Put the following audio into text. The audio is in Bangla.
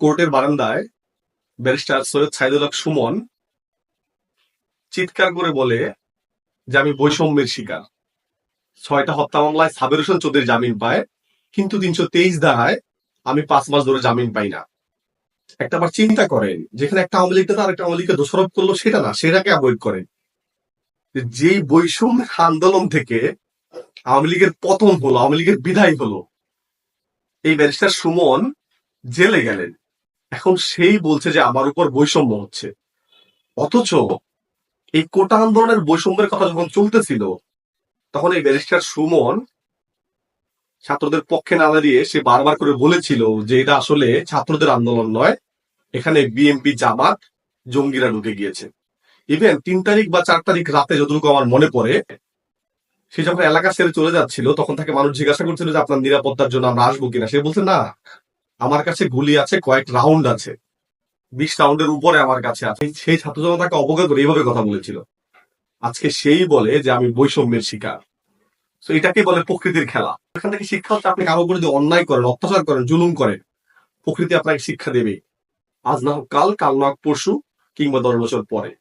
কোর্টের বারান্দায় ব্যারিস্টার সৈয়দ সাইদুল হক সুমন চিৎকার করে বলে যে আমি বৈষম্যের শিকার। 6টা হত্যা মামলায় সাবের হোসেন চৌধুরী জামিন পায়, কিন্তু 323 ধারায় আমি 5 মাস ধরে জামিন পাই না। একটাবার চিন্তা করেন, যেখানে একটা আওয়ামী লীগ নেতা আরেকটা আওয়ামী লীগকে দোষারোপ করলো, সেটা না, সেটাকে অ্যাভয়েড করেন। যেই বৈষম্য আন্দোলন থেকে আওয়ামী লীগের পতন হলো, আওয়ামী লীগের বিদায় হলো, এই ব্যারিস্টার সুমন জেলে গেলেন। এখন সেই বলছে যে আমার উপর বৈষম্য হচ্ছে। অথচ এই কোটা আন্দোলনের বৈষম্যের কথা যখন চলতেছিল, তখন এই ব্যারিস্টার সুমন ছাত্রদের পক্ষে না দাঁড়িয়ে সে বারবার করে বলেছিল যে এটা আসলে ছাত্রদের আন্দোলন নয়, এখানে বিএনপি, জামাত, জঙ্গিরা ঢুকে গিয়েছে। ইভেন 3 তারিখ বা 4 তারিখ রাতে যতটুকু আমার মনে পড়ে, সে যখন এলাকা ছেড়ে চলে যাচ্ছিল, তখন তাকে মানুষ জিজ্ঞাসা করছিল যে আপনার নিরাপত্তার জন্য আমরা আসবো কিনা। সে বলছে না, আমার কাছে গুলি আছে, কয়েক রাউন্ড আছে, 20 রাউন্ডের উপরে আমার কাছে আছে। সেই ছাত্র জনতাকে অবগত করে এইভাবে কথা বলেছিল। আজকে সেই বলে যে আমি বৈষম্যের শিকার। তো এটাকে বলে প্রকৃতির খেলা। এখান থেকে শিক্ষা হচ্ছে, আপনি কারো উপরে যদি অন্যায় করেন, অত্যাচার করেন, জুলুম করেন, প্রকৃতি আপনাকে শিক্ষা দেবে। আজ না হোক কাল, কাল না হোক পরশু, কিংবা 10 বছর পরে।